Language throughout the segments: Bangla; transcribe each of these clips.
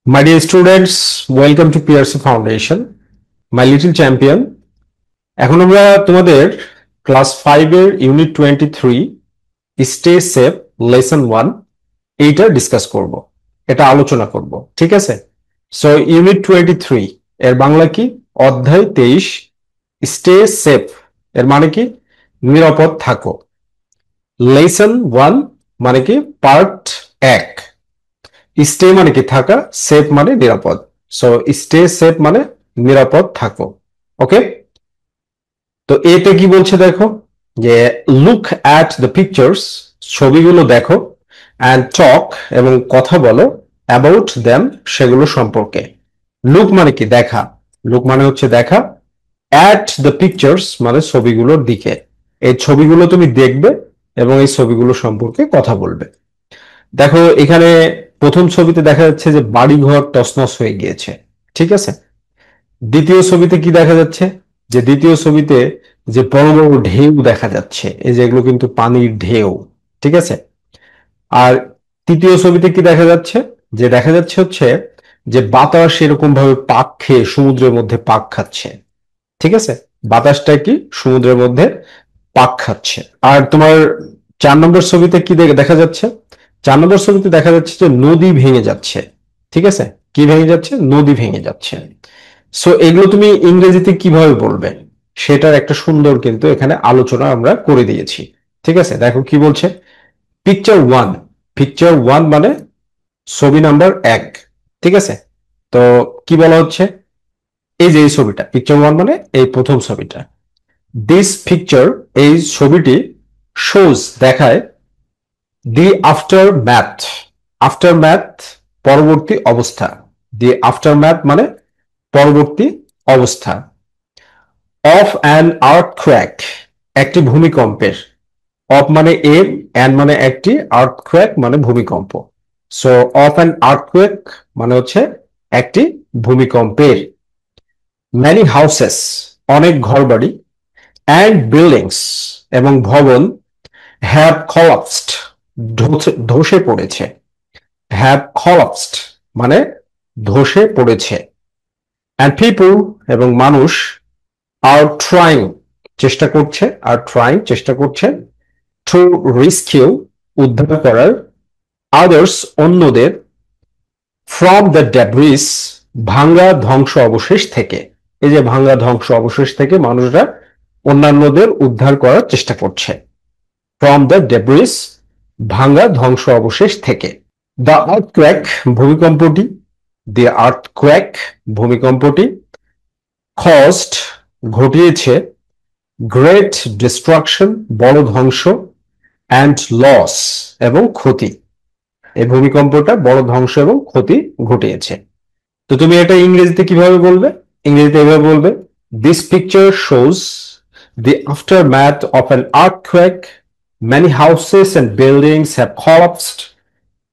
My dear students, welcome to PRC Foundation, my little champion. এখন আমরা তোমাদের ক্লাস 5 এর ইউনিট 23 স্টে সেফ লেসন 1 এইটা ডিসকাস করব, এটা আলোচনা করব, ঠিক আছে? সো ইউনিট 23 এর বাংলা কি? অধ্যায় 23 স্টে সেফ এর মানে কি? নিরাপদ থাকো। লেসন 1 মানে কি? পার্ট 1। স্টে মানে কি? থাকা, সেফ মানে নিরাপদ। সো স্টে সেফ মানে নিরাপদ থাকো। ওকে, তো এতে কি বলছে দেখো, যে লুক অ্যাট দ্য পিকচার্স, ছবিগুলো দেখো, অ্যান্ড টক এবং কথা বলো, অ্যাবাউট দেম সেগুলো সম্পর্কে। লুক মানে কি? দেখা। লুক মানে হচ্ছে দেখা। অ্যাট দ্য পিকচার্স মানে ছবিগুলোর দিকে। এই ছবিগুলো তুমি দেখবে এবং এই ছবিগুলো সম্পর্কে কথা বলবে। দেখো এখানে প্রথম ছবিতে দেখা যাচ্ছে যে বাড়িঘর তছনছ হয়ে গিয়েছে, ঠিক আছে? দ্বিতীয় ছবিতে কি দেখা যাচ্ছে? যে দ্বিতীয় ছবিতে যে বড় বড় ঢেউ দেখা যাচ্ছে, এই যে এগুলো কিন্তু পানির ঢেউ, ঠিক আছে? আর তৃতীয় ছবিতে কি দেখা যাচ্ছে? যে দেখা যাচ্ছে হচ্ছে যে বাতাস এরকম ভাবে পাক খেয়ে সমুদ্রের মধ্যে পাক খাচ্ছে, ঠিক আছে? বাতাসটা কি সমুদ্রের মধ্যে পাক খাচ্ছে। আর তোমার 4 নম্বর ছবিতে কি দেখা যাচ্ছে? 4 নম্বর ছবিতে দেখা যাচ্ছে যে নদী ভেঙে যাচ্ছে, ঠিক আছে? কি ভেঙে যাচ্ছে? নদী ভেঙে যাচ্ছে। সো এগুলো তুমি ইংরেজিতে কিভাবে বলবে সেটার একটা সুন্দর কিন্তু এখানে আলোচনা আমরা করে দিয়েছি, ঠিক আছে? দেখো কি বলছে, পিকচার ওয়ান। পিকচার ওয়ান মানে ছবি নাম্বার 1, ঠিক আছে? তো কি বলা হচ্ছে, এই যে এই ছবিটা পিকচার ওয়ান মানে এই প্রথম ছবিটা। দিস পিকচার এই ছবিটি শোজ দেখায় the after math. After math পরবর্তী অবস্থা। দি আফটার ম্যাথ মানে পরবর্তী অবস্থা। অফ অ্যান আর্থক্র্যাক একটি ভূমিকম্পের। অফ মানে এর, অ্যান মানে একটি, আর্থক্র্যাক মানে ভূমিকম্প। সো অফ অ্যান আর্থক্র্যাক মানে হচ্ছে একটি ভূমিকম্পের। ম্যানি হাউসেস অনেক ঘরবাড়ি, অ্যান্ড বিল্ডিংস এবং ভবন, হ্যাভ collapsed ধসে পড়েছে। হ্যাভ collapsed মানে ধসে পড়েছে। অ্যান্ড পিপল এবং মানুষ, আর ট্রাইং চেষ্টা করছে, আর ট্রাইং চেষ্টা করছে, টু রেস্কিউ উদ্ধার করার, আদার্স অন্যদের, ফ্রম দ্য ডেব্রিস ভাঙ্গা ধ্বংস অবশেষ থেকে। এই যে ভাঙ্গা ধ্বংস অবশেষ থেকে মানুষরা অন্যান্যদের উদ্ধার করার চেষ্টা করছে। ফ্রম দ্য ডেব্রিস ভাঙ্গা ধ্বংস অবশেষ থেকে। দ্য আর্থক্র্যাক ভূমিকম্পটি, দ্য আর্থক্র্যাক ভূমিকম্পটি, কজড ঘটিয়েছে, গ্রেট ডিস্ট্রাকশন বড় ধ্বংস, অ্যান্ড লস এবং ক্ষতি। এই ভূমিকম্পটা বড় ধ্বংস এবং ক্ষতি ঘটিয়েছে। তো তুমি এটা ইংরেজিতে কিভাবে বলবে? ইংরেজিতে এভাবে বলবে, this picture shows the aftermath of an earthquake, many houses and buildings have collapsed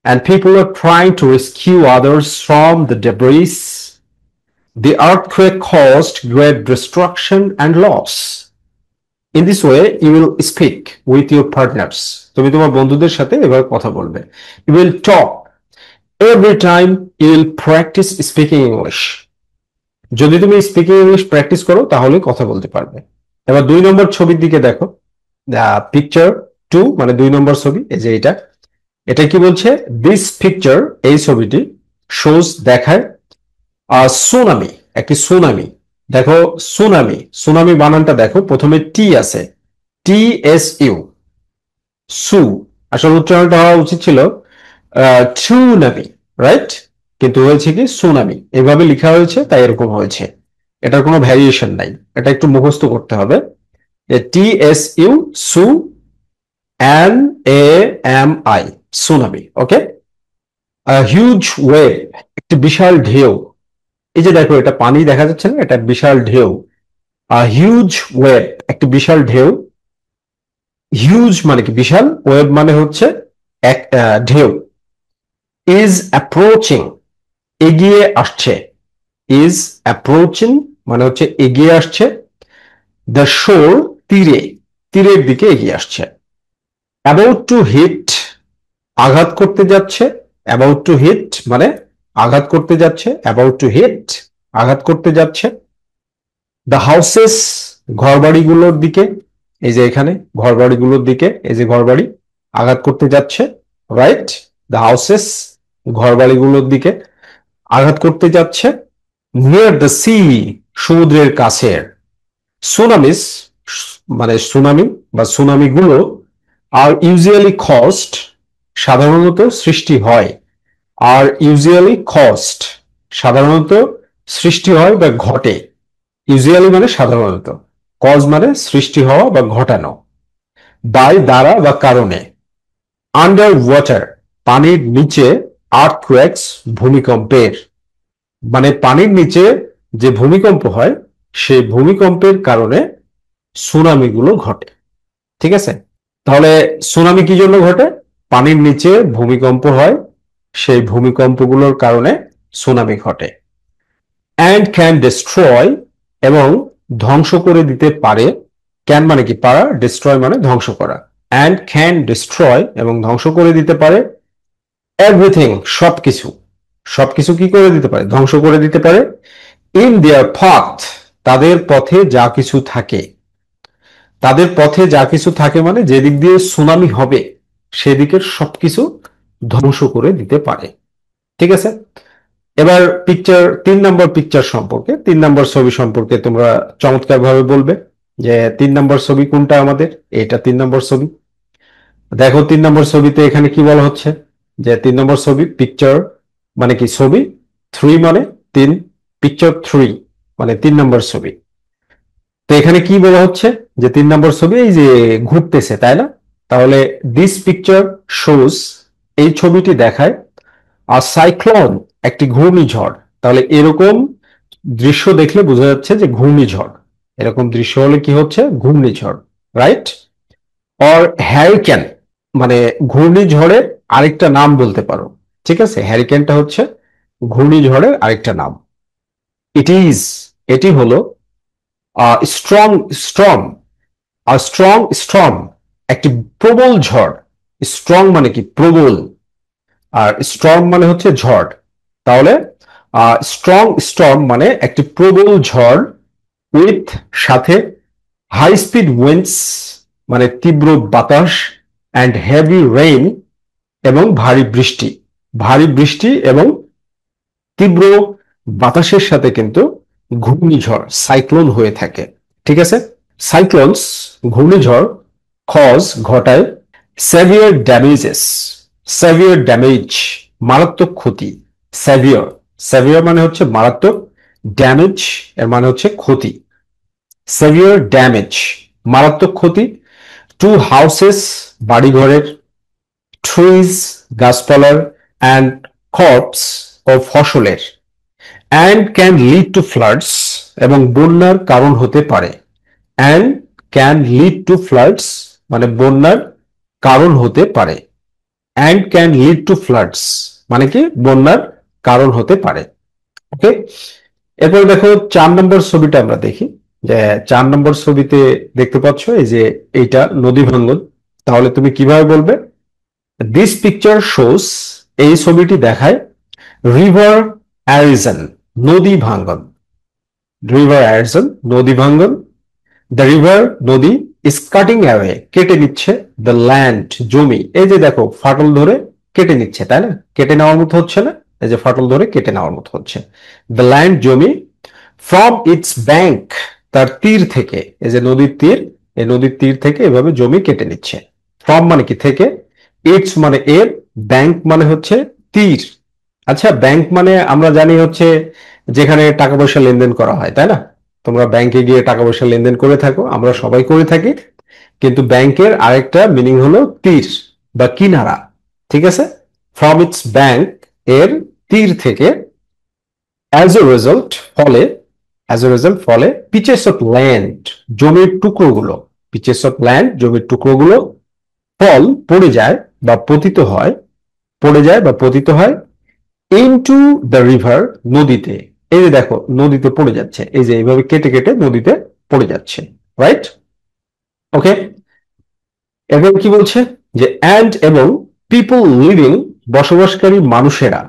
and people are trying to rescue others from the debris. The earthquake caused great destruction and loss. In this way you will speak with your partners. তুমি তোমার বন্ধুদের সাথে এভাবে কথা বলবে। You will talk every time you will practice speaking English. যদি তুমি স্পিকিং ইংলিশ প্র্যাকটিস করো তাহলে কথা বলতে পারবে। এবার 2 নম্বর ছবির দিকে দেখো, পিকচার 2 মানে 2 নম্বর ছবি, এই যে এটা। এটা কি বলছে? দিস পিকচার এই ছবিটি শোজ দেখায় সুনামি, একটি সুনামি। দেখো সুনামি, সুনামি বানানটা দেখো, প্রথমে টি আছে, টি এস ইউ, সু। আসল উচ্চারণটা হওয়া উচিত ছিল ট্রুনামি, রাইট? কিন্তু হয়েছে কি সুনামি, এভাবে লেখা হয়েছে তাই এরকম হয়েছে। এটার কোনো ভ্যারিয়েশন নাই, এটা একটু মুখস্থ করতে হবে। টি এস ইউ, সু, N A M I, tsunami. Okay, huge wave একটি বিশাল ঢেউ। এই যে দেখো এটা পানি দেখা যাচ্ছে না, এটা বিশাল ঢেউ। হিউজ ওয়েভ একটি বিশাল ঢেউ। হিউজ মানে কি? বিশাল। ওয়েভ মানে হচ্ছে এক ঢেউ। ইজ অ্যাপ্রোচিং এগিয়ে আসছে। ইজ অ্যাপ্রোচিং মানে হচ্ছে এগিয়ে আসছে। দ্য শোর তীরে, তীরের দিকে এগিয়ে আসছে। অ্যাবাউট টু হিট আঘাত করতে যাচ্ছে। অ্যাবাউট টু হিট মানে আঘাত করতে যাচ্ছে, অ্যাবাউট টু হিট আঘাত করতে যাচ্ছে। দ্য হাউসেস ঘরবাড়িগুলোর দিকে, এই যে এখানে ঘরবাড়িগুলোর দিকে, এই যে ঘরবাড়ি আঘাত করতে যাচ্ছে, রাইট? দ্য হাউসেস ঘরবাড়িগুলোর দিকে আঘাত করতে যাচ্ছে। নিয়ার দ্য সি সমুদ্রের কাছের। সুনামিস মানে সুনামি বা সুনামিগুলো আর ইউজুয়ালি কস্ট সাধারণত সৃষ্টি হয়, আর ইউজুয়ালি কস্ট সাধারণত সৃষ্টি হয় বা ঘটে। ইউজুয়ালি মানে সাধারণত, কজ মানে সৃষ্টি হওয়া বা ঘটানো, বাই দ্বারা বা কারণে। আন্ডার ওয়াটার পানির নিচে, আর্থকোয়েকস ভূমিকম্পের, মানে পানির নিচে যে ভূমিকম্প হয় সেই ভূমিকম্পের কারণে সুনামিগুলো ঘটে। ঠিক আছে, তাহলে সুনামি কি জন্য ঘটে? পানির নিচে ভূমিকম্প হয়, সেই ভূমিকম্পগুলোর কারণে সুনামি ঘটে। অ্যান্ড ক্যান ডিস্ট্রয় এবং ধ্বংস করে দিতে পারে। ক্যান মানে কি পারা, ডিস্ট্রয় মানে ধ্বংস করা। অ্যান্ড ক্যান ডিস্ট্রয় এবং ধ্বংস করে দিতে পারে এভরিথিং সবকিছু। সবকিছু কি করে দিতে পারে? ধ্বংস করে দিতে পারে। ইন দেয়ার পাথ তাদের পথে যা কিছু থাকে। তাদের পথে যা কিছু থাকে মানে যেদিক দিয়ে সুনামি হবে সেদিকের সবকিছু ধ্বংস করে দিতে পারে। ঠিক আছে, এবার পিকচার 3 নম্বর পিকচার সম্পর্কে, 3 নম্বর ছবি সম্পর্কে তোমরা চমৎকার ভাবে বলবে যে 3 নম্বর ছবি কোনটা আমাদের। এটা 3 নম্বর ছবি। দেখো 3 নম্বর ছবিতে এখানে কি বলা হচ্ছে যে 3 নম্বর ছবি পিকচার মানে কি ছবি, 3 মানে 3, পিকচার 3 মানে 3 নম্বর ছবি। তো এখানে কি বলা হচ্ছে যে 3 নম্বর ছবি এই যে ঘুরতেছে, তাই না? তাহলে দিস পিকচার শোজ এই ছবিটি দেখায় আর সাইক্লোন একটি ঘূর্ণিঝড়। তাহলে এরকম দৃশ্য দেখলে বোঝা যাচ্ছে যে ঘূর্ণিঝড়, এরকম দৃশ্য হলে কি হচ্ছে? ঘূর্ণিঝড়, রাইট? অর হ্যারিকেন মানে ঘূর্ণিঝড়ের আরেকটা নাম বলতে পারো। ঠিক আছে, হ্যারিকেনটা হচ্ছে ঘূর্ণিঝড়ের আরেকটা নাম। ইট ইজ এটি হলো স্ট্রং স্টর্ম, স্ট্রং স্টর্ম একটি প্রবল ঝড়। স্ট্রং মানে কি প্রবল, আর স্টর্ম মানে হচ্ছে ঝড়। তাহলে স্ট্রং স্টর্ম মানে একটি প্রবল ঝড়, উইথ সাথে, হাই স্পিড উইন্ডস মানে তীব্র বাতাস, অ্যান্ড হেভি রেইন এবং ভারী বৃষ্টি। ভারী বৃষ্টি এবং তীব্র বাতাসের সাথে কিন্তু ঘূর্ণিঝড় সাইক্লোন হয়ে থাকে। ঠিক আছে, সাইক্লোনস ঘূর্ণিঝড় কজ ঘটায় সেভিয়ার ড্যামেজেস, সেভিয়ার ড্যামেজ মারাত্মক ক্ষতি। সেভিয়ার, সেভিয়ার মানে হচ্ছে মারাত্মক, ড্যামেজ এর মানে হচ্ছে ক্ষতি। সেভিয়ার ড্যামেজ মারাত্মক ক্ষতি, টু হাউসেস বাড়িঘরের, ট্রিজ গাছপালার, অ্যান্ড ক্রপস ও ফসলের, and can lead to floods এবং বন্যার কারণ হতে পারে। And can lead to floods মানে বন্যার কারণ হতে পারে। And can lead to floods মানে কি বন্যার কারণ হতে পারে। ওকে, এরপর দেখো 4 নম্বর ছবিটা আমরা দেখি যে 4 নম্বর ছবিতে দেখতে পাচ্ছ এই যে এইটা নদী ভাঙ্গন। তাহলে তুমি কিভাবে বলবে? দিস পিকচার শোস এই ছবিটি দেখায় রিভার অ্যারিজন নদী ভাঙ্গন। রিভার অ্যারিজন নদী ভাঙ্গন। দ্য রিভার নদী ইজ কাটিং অ্যাওয়ে কেটে নিচ্ছে, দ্য ল্যান্ড জমি। এই যে দেখো ফাটল ধরে কেটে নিচ্ছে, তাই না? কেটে নেওয়ার মতো হচ্ছে না, এই যে ফাটল ধরে কেটে নেওয়ার মতো হচ্ছে। দ্য ল্যান্ড জমি, ফ্রম ইটস ব্যাংক তার তীর থেকে, এই যে নদীর তীর, এই নদীর তীর থেকে এভাবে জমি কেটে নিচ্ছে। ফ্রম মানে কি থেকে, ইটস মানে এর, ব্যাংক মানে হচ্ছে তীর। আচ্ছা, ব্যাংক মানে আমরা জানি হচ্ছে যেখানে টাকা পয়সা লেনদেন করা হয়, তাই না? তোমরা ব্যাংকে গিয়ে টাকা পয়সা লেনদেন করে থাকো, আমরা সবাই করে থাকি। কিন্তু ব্যাংকের আরেকটা মিনিং হলো তীর বা কিনারা। ঠিক আছে, ফ্রম ইটস ব্যাংক এর তীর থেকে, অ্যাজ এ রেজাল্ট ফলে, অ্যাজ এ রেজাল্ট ফলে, পিচেস অফ ল্যান্ড জমির টুকরোগুলো, পিচেস অফ ল্যান্ড জমির টুকরোগুলো, ফল পড়ে যায় বা পতিত হয়, পড়ে যায় বা পতিত হয়, ইনটু দ্য রিভার নদীতে। এই যে দেখো নদীতে পড়ে যাচ্ছে, এই যে এইভাবে কেটে কেটে নদীতে পড়ে যাচ্ছে, রাইট? ওকে, এরপর কি বলছে যে অ্যান্ড এবং পিপল লিভিং বসবাসকারী মানুষেরা,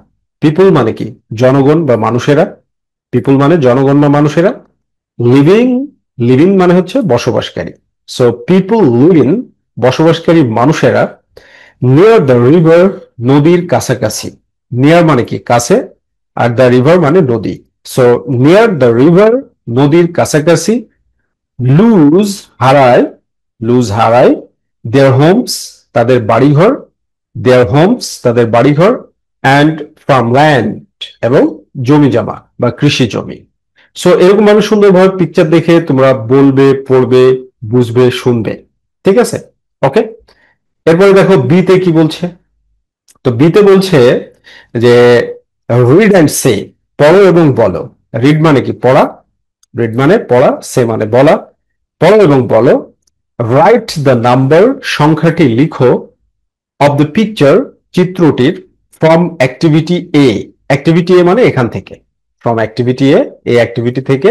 পিপল মানে কি? জনগণ বা মানুষেরা। পিপল মানে জনগণ বা মানুষেরা। লিভিং, লিভিং মানে হচ্ছে বসবাসকারী। সো পিপল লিভিং, বসবাসকারী মানুষেরা, নিয়ার দ্য রিভার, নদীর কাছাকাছি। নিয়ার মানে কি? কাছে, আর দ্য রিভার মানে নদী। সো নিয়ার দ্য রিভার, নদীর কাছাকাছি, লুজ হারায়, লুজ হারায়, দেয়ার হোমস, তাদের বাড়িঘর, দেয়ার হোমস, তাদের বাড়িঘর, অ্যান্ড ফার্মল্যান্ড, এবং জমি জমা বা কৃষি জমি। সো এরকম ভাবে সুন্দরভাবে পিকচার দেখে তোমরা বলবে, পড়বে, বুঝবে, শুনবে। ঠিক আছে? ওকে। এরপরে দেখো বিতে কি বলছে। তো বিতে বলছে যে রিড অ্যান্ড সে, পড়ো এবং বলো। রিড মানে কি? পড়া। রিড মানে পড়া, সে মানে বলা। পড়ো এবং বলো। রাইট দ্য নাম্বার, সংখ্যাটি লিখো, অফ দ্য পিকচার, চিত্রটির, from activity A. Activity A মানে এখান থেকে, ফ্রম অ্যাক্টিভিটি এ, এই অ্যাক্টিভিটি থেকে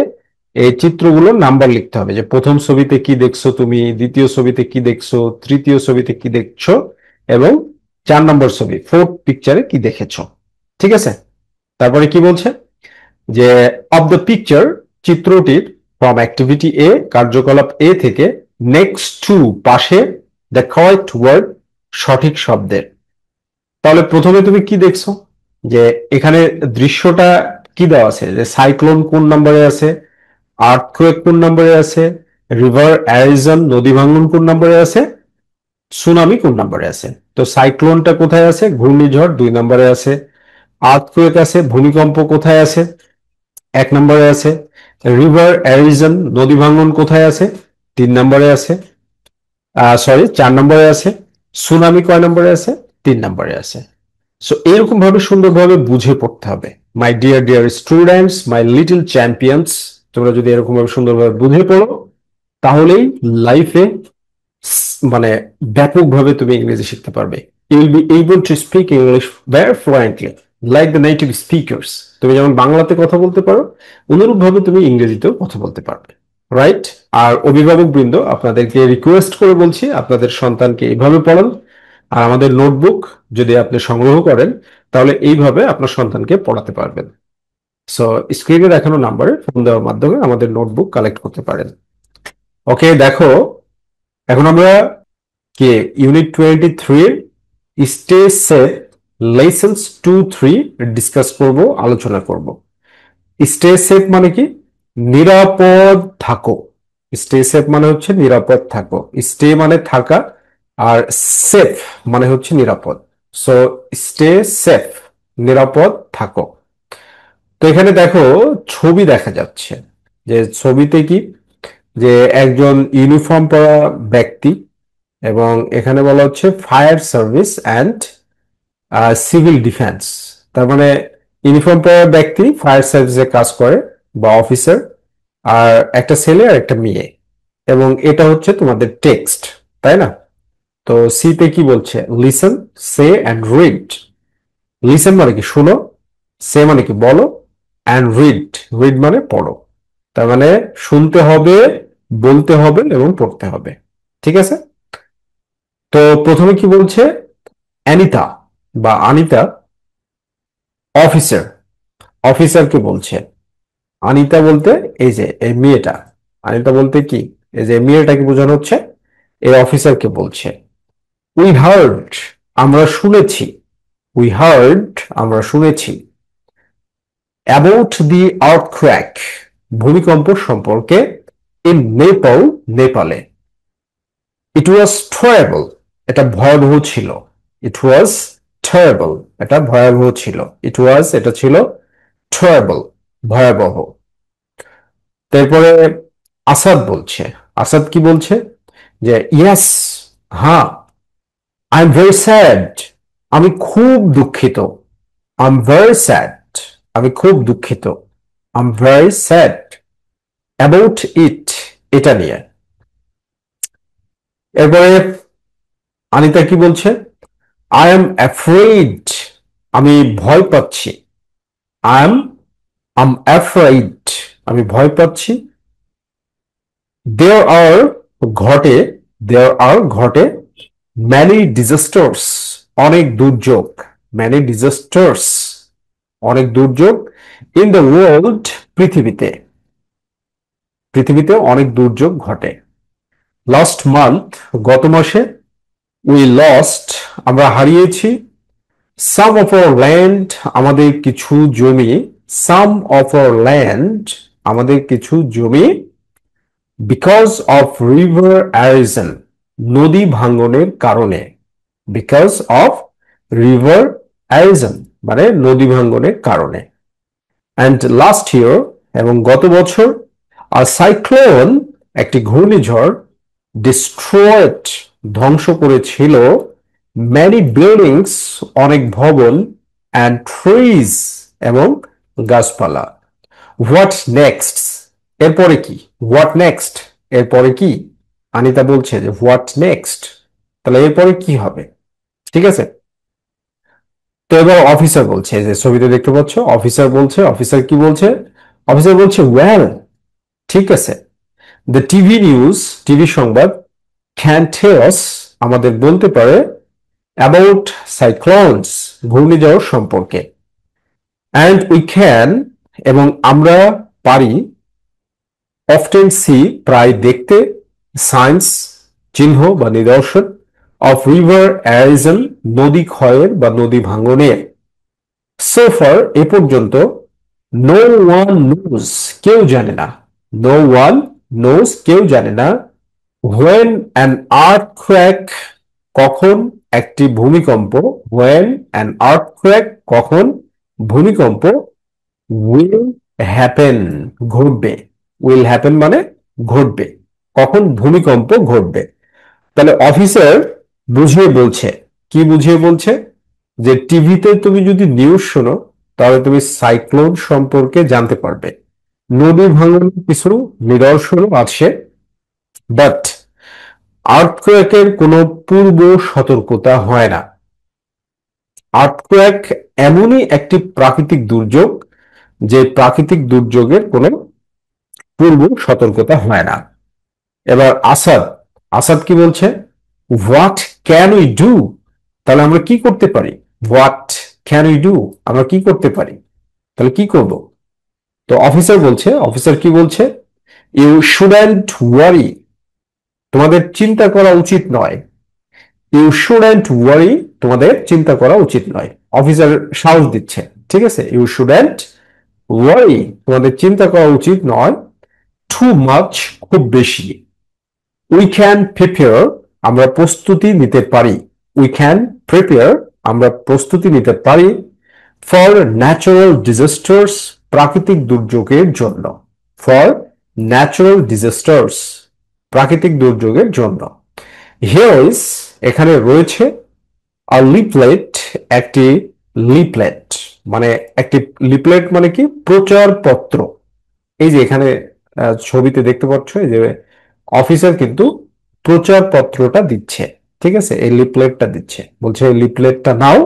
এই চিত্রগুলোর নাম্বার লিখতে হবে, যে প্রথম ছবিতে কি দেখছো তুমি, দ্বিতীয় ছবিতে কি দেখছো, তৃতীয় ছবিতে কি দেখছো, এবং 4 নম্বর ছবি, ফোর্থ পিকচারে কি দেখেছো। ঠিক আছে? তারপরে কি বলছে যে অফ দ্য পিকচার, চিত্রটির, ফ্রম অ্যাক্টিভিটি এ, কার্যকলাপ এ থেকে, নেক্সট টু, পাশে, দ্য কারেক্ট ওয়ার্ড, সঠিক শব্দের। তাহলে প্রথমে তুমি কি দেখছো? যে এখানে দৃশ্যটা কি দেওয়া আছে, যে সাইক্লোন কোন নম্বরে আছে, আর্থকোয়েক কোন নম্বরে আছে, রিভার অ্যারিজন, নদী ভাঙ্গন কোন নম্বরে আছে, সুনামি কোন নম্বরে আছে। তো সাইক্লোনটা কোথায় আছে? ঘূর্ণিঝড় 2 নম্বরে আছে। আর্থকোয়েক আছে, ভূমিকম্প কোথায় আছে? 1 নম্বরে আছে। রিভার অ্যারিজন, নদী ভাঙ্গন কোথায় আছে? 3 নম্বরে আছে। সরি, 4 নম্বরে আছে। সুনামি কয় নম্বরে আছে? 3 নম্বরে আছে। সো এরকম ভাবে সুন্দরভাবে বুঝে পড়তে হবে। My dear dear students, my little champions, তোমরা যদি এরকম ভাবে সুন্দরভাবে বুঝে পড়ো, তাহলেই লাইফে মানে ব্যাপকভাবে তুমি ইংরেজি শিখতে পারবে। You will be able to speak English very fluently like the native speakers. তুমি যেমন বাংলাতে কথা বলতে পারো, অনুরূপভাবে তুমি ইংরেজিতেও কথা বলতে পারবে। রাইট? আর অভিভাবক বৃন্দ, আপনাদেরকে রিকোয়েস্ট করে বলছি, আপনাদের সন্তানকে এইভাবে পড়ান। আর আমাদের নোটবুক যদি আপনি সংগ্রহ করেন, তাহলে এইভাবে আপনার সন্তানকে পড়াতে পারবেন। সো স্ক্রিনে দেখানো নাম্বারে ফোন দেওয়ার মাধ্যমে আমাদের নোটবুক কালেক্ট করতে পারেন। ওকে, দেখো এখন আমরা কি unit 23 stay safe lessons 2-3 discuss করব, আলোচনা করব। স্টে সেফ মানে কি? নিরাপদ থাকো। স্টে সেফ মানে হচ্ছে নিরাপদ থাকো। স্টে মানে থাকা, আর সেফ মানে হচ্ছে নিরাপদ। সো স্টে সেফ, নিরাপদ থাকো। তো এখানে দেখো ছবি দেখা যাচ্ছে, যে ছবিতে কি, যে একজন ইউনিফর্ম পরা ব্যক্তি, এবং এখানে বলা হচ্ছে fire service and civil defence. তার মানে ইউনিফর্ম পরা ব্যক্তি ফায়ার সার্ভিসে কাজ করে বা অফিসার, আর একটা ছেলে আর একটা মেয়ে, এবং এটা হচ্ছে তোমাদের টেক্সট, তাই না? তো সিতে কি বলছে? Listen, say and read. Listen মানে কি? শোনো। সে মানে কি? বলো। অ্যান্ড রিড, রিড মানে পড়ো। তার মানে শুনতে হবে, বলতে হবে, এবং পড়তে হবে। ঠিক আছে? তো প্রথমে কি বলছে? অ্যানিতা বা আনিতা অফিসার, অফিসারকে বলছে। আনিতা বলতে এই যে এই মেয়েটা, আনিতা বলতে কি, এই যে মেয়েটাকে বোঝানো হচ্ছে, এই অফিসারকে বলছে। উই হার্ড, আমরা শুনেছি। উই হার্ড, আমরা শুনেছি। অ্যাবাউট দি আর্থকোয়েক, ভূমিকম্প সম্পর্কে। ইন নেপাল, নেপালে। ইট ওয়াজ ট্রায়াবল, এটা ভয়াবহ ছিল। ইট ওয়াজ ট্রায়াবল, এটা ভয়াবহ ছিল। ইট ওয়াজ, এটা ছিল। ট্রায়াবল, ভয়াবহ। তারপরে আসাদ বলছে। আসাদ কি বলছে? যে ইয়েস, হ্যাঁ। আই এম ভেরি স্যাড, আমি খুব দুঃখিত। আই এম ভেরি স্যাড, আমি খুব দুঃখিত। I am very sad about it, এটা নিয়ে। এরপরে আনিতা কি বলছে? আই এম অ্যাফ্রেড, আমি ভয় পাচ্ছি। I am, I am afraid, আমি ভয় পাচ্ছি। দেয়ার আর, ঘটে, দেয়ার আর ঘটে, ম্যানি ডিজাস্টার্স, অনেক দুর্যোগ, ম্যানি ডিজাস্টার্স, অনেক দুর্যোগ ইন দ্য ওয়ার্ল্ড, পৃথিবীতে অনেক দুর্যোগ ঘটে। লাস্ট মান্থ, গত মাসে, উই লস্ট, আমরা হারিয়েছি, সাম অফ আওয়ার ল্যান্ড, আমাদের কিছু জমি, সাম অফ আওয়ার ল্যান্ড, আমাদের কিছু জমি, বিকজ অফ রিভার অ্যারিজন, নদী ভাঙ্গনের কারণে, বিকজ অফ রিভার অ্যারিজন মানে নদী ভাঙ্গনের কারণে। অ্যান্ড লাস্ট ইয়ার, এবং গত বছর, আর সাইক্লোন, একটি ঘূর্ণিঝড়, ডিস্ট্রয়েড, ধ্বংস করেছিল, ম্যানি বিল্ডিংস, অনেক ভবন, অ্যান্ড ট্রিজ, এবং গাছপালা। হোয়াট নেক্সট, এরপরে কি? হোয়াট নেক্সট, এরপরে কি? আনিতা বলছে যে হোয়াট নেক্সট, তাহলে এরপরে কি হবে? ঠিক আছে, তো এবার অফিসার বলছে, যে ছবিতে দেখতে পাচ্ছ, অফিসার বলছে, অফিসার কি বলছে? অফিসার বলছে ওয়েল, ঠিক আছে, দ্য টিভি নিউজ, টিভি সংবাদ, ক্যান টেল আস, আমাদের বলতে পারে, অ্যাবাউট সাইক্লোনস, ঘূর্ণিঝড় সম্পর্কে, অ্যান্ড উই ক্যান, এবং আমরা পারি, অফটেন সি, প্রায় দেখতে, সাইন্স, চিহ্ন বা নিদর্শন, অফ রিভার অ্যারিজন, নদী ক্ষয়ের বা নদী ভাঙনের। সো ফার, এ পর্যন্ত, নো ওয়ান নোজ, কেউ জানে না, নো ওয়ান নোজ, কেউ জানে না, হোয়েন অ্যান আর্থক্র্যাক, কখন একটি ভূমিকম্প, হোয়েন অ্যান আর্থক্র্যাক, কখন ভূমিকম্প, উইল হ্যাপেন, ঘটবে, উইল হ্যাপেন মানে ঘটবে, কখন ভূমিকম্প ঘটবে। তাহলে অফিসার বুঝিয়ে বলছে, কি বুঝিয়ে বলছে? যে টিভিতে তুমি যদি নিউজ শোনো, তাহলে তুমি সাইক্লোন সম্পর্কে জানতে পারবে, নদী ভাঙনের কিছু নিদর্শনও আছে, বাট আর্থকোয়েকের কোনো পূর্ব সতর্কতা হয় না। আর্থকোয়েক এমনই একটি প্রাকৃতিক দুর্যোগ, যে প্রাকৃতিক দুর্যোগের কোনো পূর্ব সতর্কতা হয় না। এবার আসাদ, আসাদ কি বলছে? হোয়াট ক্যান উই ডু, তাহলে আমরা কি করতে পারি? হোয়াট ক্যান উই ডু, আমরা কি করতে পারি, তাহলে কি করব? তো অফিসার বলছে, অফিসার কি বলছে? ইউ শুডন্ট ওয়ারি, তোমাদের চিন্তা করা উচিত নয়, ইউ শুডন্ট ওয়ারি, তোমাদের চিন্তা করা উচিত নয়। অফিসার সাহস দিচ্ছে, ঠিক আছে, ইউ শুডন্ট ওয়ারি, তোমাদের চিন্তা করা উচিত নয়, টু মাচ, খুব বেশি, উই ক্যান প্রিপেয়ার, আমরা প্রস্তুতি নিতে পারি, উই ক্যান প্রিপেয়ার, আমরা প্রস্তুতি নিতে পারি, ফর ন্যাচারাল ডিজাস্টার্স, প্রাকৃতিক দুর্যোগের জন্য, ফর ন্যাচারাল ডিজাস্টার্স, প্রাকৃতিক দুর্যোগের জন্য। হিয়ার ইজ, এখানে রয়েছে, আর লিফলেট, একটি লিফলেট, মানে একটি লিফলেট মানে কি? প্রচারপত্র। এই যে এখানে ছবিতে দেখতে পাচ্ছ, এই যে অফিসার কিন্তু প্রচারপত্রটা দিচ্ছে, ঠিক আছে, এই লিফলেটটা দিচ্ছে, বলছে এই লিফলেটটা নাও,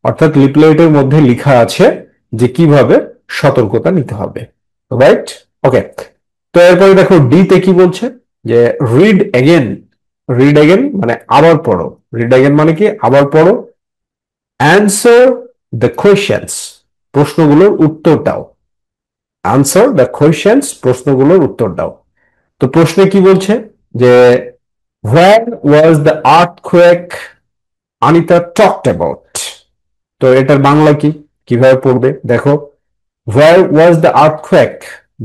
অর্থাৎ লিফলেটের মধ্যে লেখা আছে যে কিভাবে সতর্কতা নিতে হবে, রাইট? ওকে, তো এরপরে দেখো ডি তে কি বলছে, যে রিড এগেন, রিড এগেন মানে আবার পড়ো, রিড এগেন মানে কি? আবার পড়ো, অ্যান্সার দ্য কোয়েশ্চেন্স, প্রশ্নগুলোর উত্তর দাও, আনসার দ্য কোয়েশ্চেন্স, প্রশ্নগুলোর উত্তর দাও। তো প্রশ্নে কি বলছে? যে where was the earthquake Anita talked about, তো এটার বাংলা কি, কিভাবে পড়বে? দেখো, হোয়ার ওয়াজ দ্য আর্থকোয়েক,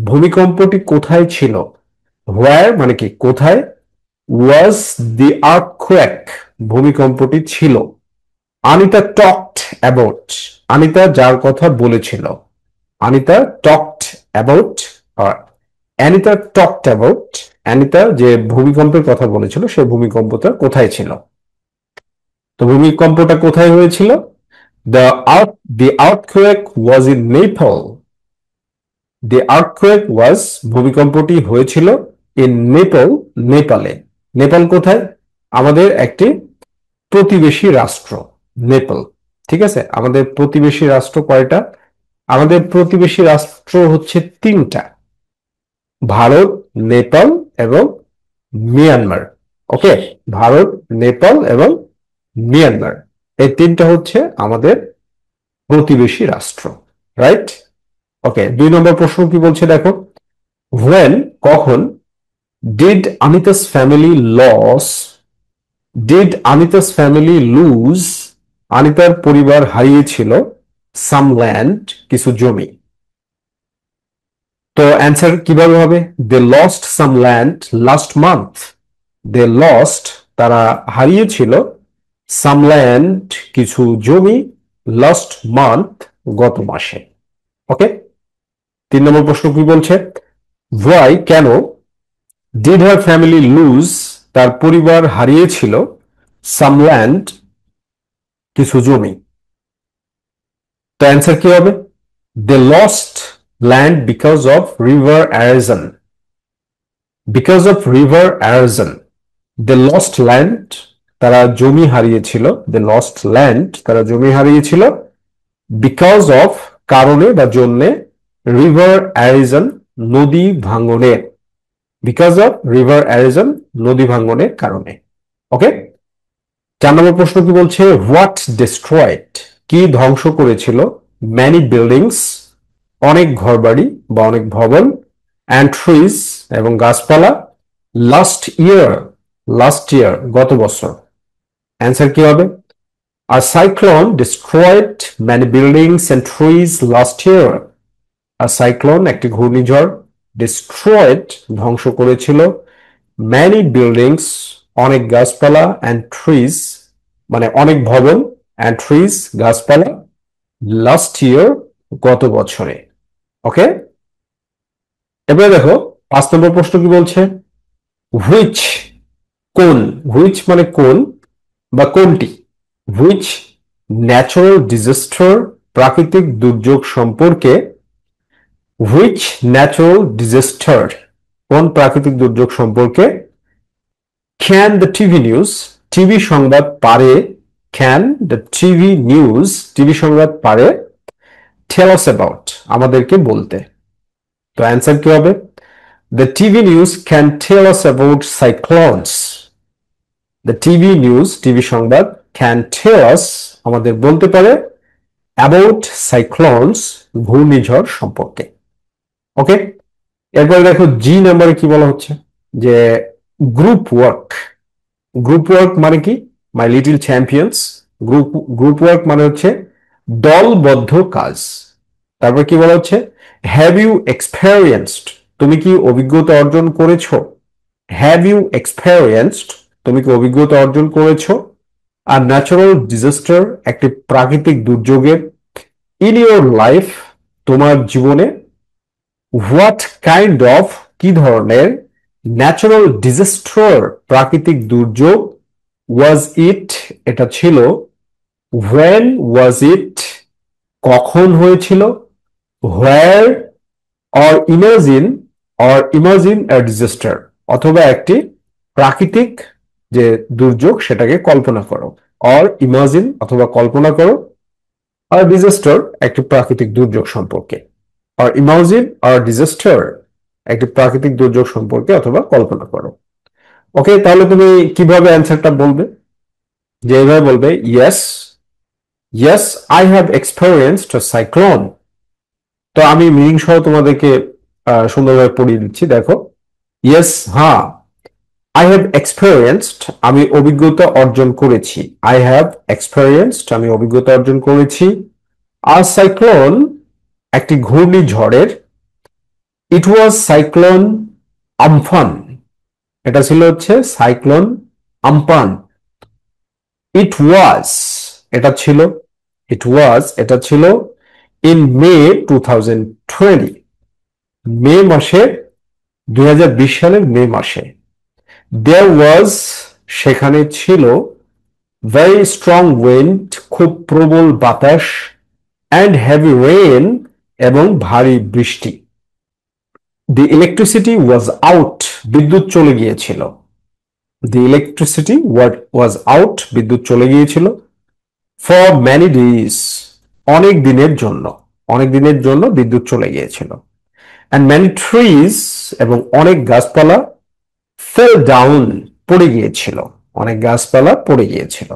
ভূমিকম্পটি কোথায় ছিল, হোয়ার মানে কি? কোথায়, ওয়াজ দি আর্থকোয়েক, ভূমিকম্পটি ছিল, আনিতা টকড অ্যাবাউট, আনিতা যার কথা বলেছিল, Anita talked about, অ্যানিতা talked about, অ্যানিতা যে ভূমিকম্পের কথা বলেছিল, সেই ভূমিকম্পটা কোথায় ছিল? তো ভূমিকম্পটা কোথায় হয়েছিল? The earth the earthquake was in Nepal, the earthquake was, ভূমিকম্পটি হয়েছিল, ইন নেপাল, নেপালে। নেপাল কোথায়? আমাদের একটি প্রতিবেশী রাষ্ট্র, নেপাল, ঠিক আছে। আমাদের প্রতিবেশী রাষ্ট্র কয়টা? আমাদের প্রতিবেশী রাষ্ট্র হচ্ছে তিনটা, ভারত, নেপাল এবং মিয়ানমার। ওকে, ভারত, নেপাল এবং মিয়ানমার, এই তিনটা হচ্ছে আমাদের প্রতিবেশী রাষ্ট্র। রাইট? ওকে, 2 নম্বর প্রশ্ন কি বলছে দেখো, when কখন did Anita's family lose আনিতার পরিবার হারিয়েছিল some land কিছু জমি। তো অ্যান্সার কিভাবে হবে, they lost some land last month, they lost তারা হারিয়েছিল some land কিছু জমি last month গত মাসে। ওকে, 3 নম্বর প্রশ্ন কি বলছে, why কেন did her family lose তার পরিবার হারিয়েছিল some land কিছু জমি। তো অ্যান্সার কি হবে, they lost land because of river erosion, because of river erosion they lost land তারা জমি হারিয়েছিল, they lost land তারা জমি হারিয়েছিল because of কারণে বা জন্যে river erosion নদী ভাঙনের, because of river erosion নদী ভাঙনের কারণে। ওকে, 4 নম্বর প্রশ্ন কি বলছে, what destroyed কি ধ্বংস করেছিল many buildings অনেক ঘরবাড়ি বা অনেক ভবন and trees এবং গাছপালা last year গত বছর। অ্যান্সার কি হবে, a cyclone destroyed many buildings and trees last year, a cyclone একটি ঘূর্ণিঝড় destroyed ধ্বংস করেছিল many buildings অনেক গাছপালা and trees মানে অনেক ভবন and trees গাছপালা last year গত বছরে। ওকে, এবারে দেখো 5 নম্বর প্রশ্ন কি বলছে, which কোন, which মানে কোন বা কোনটি, which natural disaster প্রাকৃতিক দুর্যোগ সম্পর্কে, which natural disaster কোন প্রাকৃতিক দুর্যোগ সম্পর্কে can the TV news TV সংবাদ পারে, can the TV news TV সংবাদ পারে tell us about আমাদেরকে বলতে। তো অ্যান্সার কি হবে, the TV news can tell us about cyclones, the TV news TV সংবাদ can tell us আমাদের বলতে পারে about cyclones ঘূর্ণিঝড় সম্পর্কে। ওকে, এরপরে দেখো জি নাম্বারে কি বলা হচ্ছে, যে গ্রুপ ওয়ার্ক মানে কি, my little champions, group work মানে হচ্ছে দলবদ্ধ কাজ। তারপর কি বলা হচ্ছে, হ্যাভ ইউ এক্সপেরিয়েন্সড তুমি কি অভিজ্ঞতা অর্জন করেছো, হ্যাভ ইউ এক্সপেরিয়েন্সড তুমি কি অভিজ্ঞতা অর্জন করেছো আর ন্যাচারাল ডিজাস্টার একটি প্রাকৃতিক দুর্যোগের ইন ইউর লাইফ তোমার জীবনে, হোয়াট কাইন্ড অফ কি ধরনের ন্যাচারাল ডিজাস্টার প্রাকৃতিক দুর্যোগ, ওয়াজ ইট এটা ছিল, হোয়েন ওয়াজ ইট কখন হয়েছিল, হোয়ার অর ইমাজিন আ ডিজাস্টার অথবা একটি প্রাকৃতিক যে দুর্যোগ সেটাকে কল্পনা করো, অর ইমাজিন অথবা কল্পনা করো আর ডিজাস্টার একটি প্রাকৃতিক দুর্যোগ সম্পর্কে, আর ইমাজিন আর ডিজাস্টার একটি প্রাকৃতিক দুর্যোগ সম্পর্কে অথবা কল্পনা করো। ওকে, তাহলে তুমি কিভাবে অ্যান্সারটা বলবে, যে এইভাবে বলবে, yes I have experienced a cyclone. তো আমি মিনিং সহ তোমাদেরকে সুন্দরভাবে পড়িয়ে দিচ্ছি, দেখো, ইয়েস হ্যাঁ, আই হ্যাভ এক্সপেরিয়েন্সড আমি অভিজ্ঞতা অর্জন করেছি, আই হ্যাভ এক্সপেরিয়েন্সড আমি অভিজ্ঞতা অর্জন করেছি, আর সাইক্লোন একটি ঘূর্ণিঝড়ের, ইট ওয়াজ সাইক্লোন আমফান এটা ছিল হচ্ছে সাইক্লোন আমপান, ইট ওয়াজ এটা ছিল, এটা ছিল ইন মে 2020 মে মাসে 2020 সালের মে মাসে, there was সেখানে ছিল very strong wind খুব প্রবল বাতাস and heavy rain এবং ভারী বৃষ্টি, the electricity was out বিদ্যুৎ চলে গিয়েছিল, the electricity was out বিদ্যুৎ চলে গিয়েছিল, for many days অনেক দিনের জন্য বিদ্যুৎ চলে গিয়েছিল, and many trees এবং অনেক গাছপালা fell down পড়ে গিয়েছিল, অনেক গাছপালা পড়ে গিয়েছিল।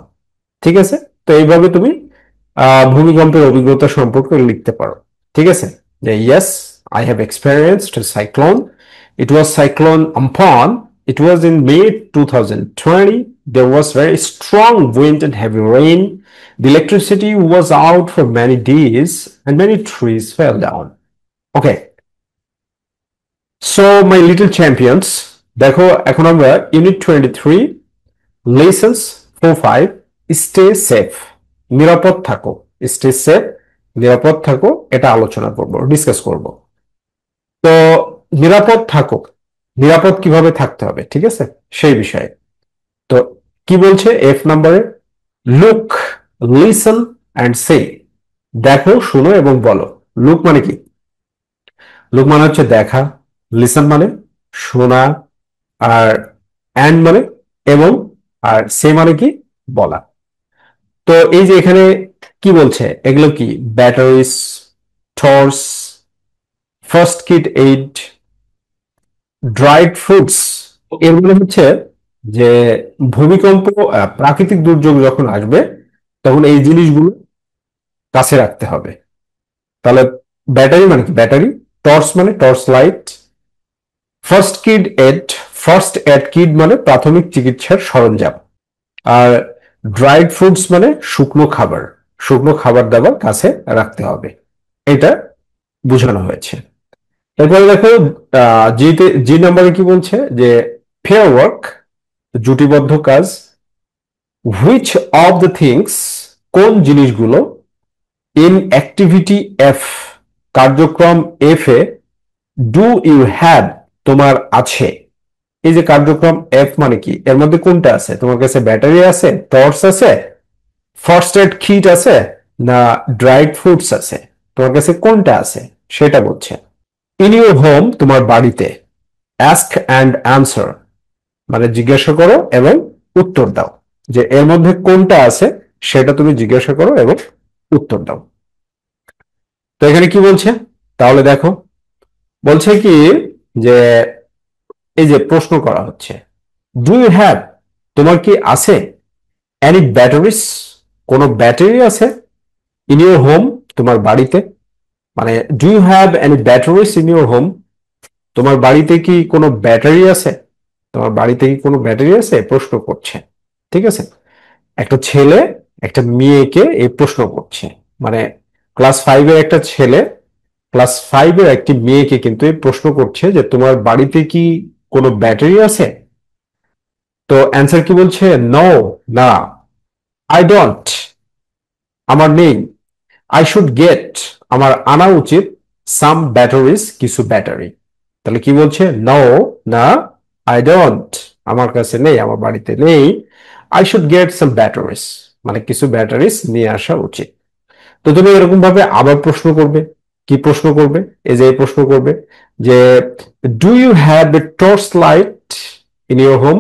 ঠিক আছে, তো এইভাবে তুমি ভূমিকম্পের অভিজ্ঞতা সম্পর্কে লিখতে পারো। ঠিক আছে, যে yes I have experienced a cyclone. It was cyclone Amphan. It was in May 2020. There was very strong wind and heavy rain. The electricity was out for many days and many trees fell down. Okay, so my little champions, দেখো এখন আমরা ইউনিট 23 লেসন্স 4-5 স্টে সেফ, নিরাপদ থাকো, স্টে সেফ নিরাপদ থাকো, এটা আলোচনা করব, ডিসকাস করব। তো নিরাপদ থাকো, নিরাপদ কিভাবে থাকতে হবে, ঠিক আছে, সেই বিষয়ে। তো কি বলছে এফ নাম্বারে, লুক, লিসন অ্যান্ড সে, দেখো, শুনো এবং বলো। লুক মানে কি? লুক মানে হচ্ছে দেখা, লিসন মানে শোনা, আর অ্যান্ড মানে এবং, আর সে মানে কি বলা। তো এই যে এখানে কি বলছে, এগুলো কি? Batteries, torch, first kit aid, dried fruits. এর মানে হচ্ছে যে ভূমিকম্প, প্রাকৃতিক দুর্যোগ যখন আসবে তখন এই জিনিসগুলো কাছে রাখতে হবে। তাহলে ব্যাটারি মানে কি? ব্যাটারি। টর্চ মানে torch light. First kit aid, first aid kit মানে প্রাথমিক চিকিৎসার সরঞ্জাম। আর ড্রাইড ফ্রুটস মানে শুকনো খাবার, শুকনো খাবার দাবার কাছে রাখতে হবে, এটা বোঝানো হয়েছে। এরপরে দেখো জি নাম্বারে কি বলছে, যে ফেয়ার ওয়ার্ক, জুটিবদ্ধ কাজ। হুইচ অফ দ্য থিংস, কোন জিনিসগুলো, ইন অ্যাক্টিভিটি এফ, কার্যক্রম F A, do you have, তোমার আছে। এই যে কার্যক্রম এফ মানে কি, এর মধ্যে কোনটা আছে? তোমার কাছে ব্যাটারি আছে, টর্চ আছে, ফার্স্ট এড কিট আছে, না ড্রাইড ফ্রুটস আছে? তোমার কাছে কোনটা আছে সেটা বলছে। ইন ইউর হোম, তোমার বাড়িতে। অ্যাস্ক অ্যান্ড অ্যান্সার মানে জিজ্ঞাসা করো এবং উত্তর দাও, যে এর মধ্যে কোনটা আছে সেটা তুমি জিজ্ঞাসা করো এবং উত্তর দাও। তো এখানে কি বলছে তাহলে দেখো, বলছে কি যে এই যে প্রশ্ন করা হচ্ছে, ডু ইউ হ্যাভ, তোমার কি আছে, এনি ব্যাটারিস, কোনো ব্যাটারি আছে, ইন ইউর হোম, তোমার বাড়িতে। মানে do you have any batteries in your home, তোমার বাড়িতে কি কোনো ব্যাটারি আছে, তোমার বাড়িতে কি কোনো ব্যাটারি আছে, প্রশ্ন করছে। ঠিক আছে, একটা ছেলে একটা মেয়েকে এই প্রশ্ন করছে, মানে ক্লাস 5-এর একটা ছেলে ক্লাস 5-এর একটি মেয়েকে কিন্তু এই প্রশ্ন করছে যে তোমার বাড়িতে কি কোনো ব্যাটারি আছে। তো অ্যান্সার কি বলছে, নো, না, আই ডোন্ট, আমার নেই, আই শুড গেট, আমার আনা উচিত, সাম ব্যাটারিজ, কিছু ব্যাটারি। তাহলে কি বলছে, নো, না, আই ডোন্ট, আমার কাছে নেই, আমার বাড়িতে নেই, I should get some batteries, মানে কিছু ব্যাটারিজ নিয়ে আসা উচিত। তো তুমি এরকম ভাবে আবার প্রশ্ন করবে, কি প্রশ্ন করবে, এই যে এই প্রশ্ন করবে যে do you have a torch light in your home.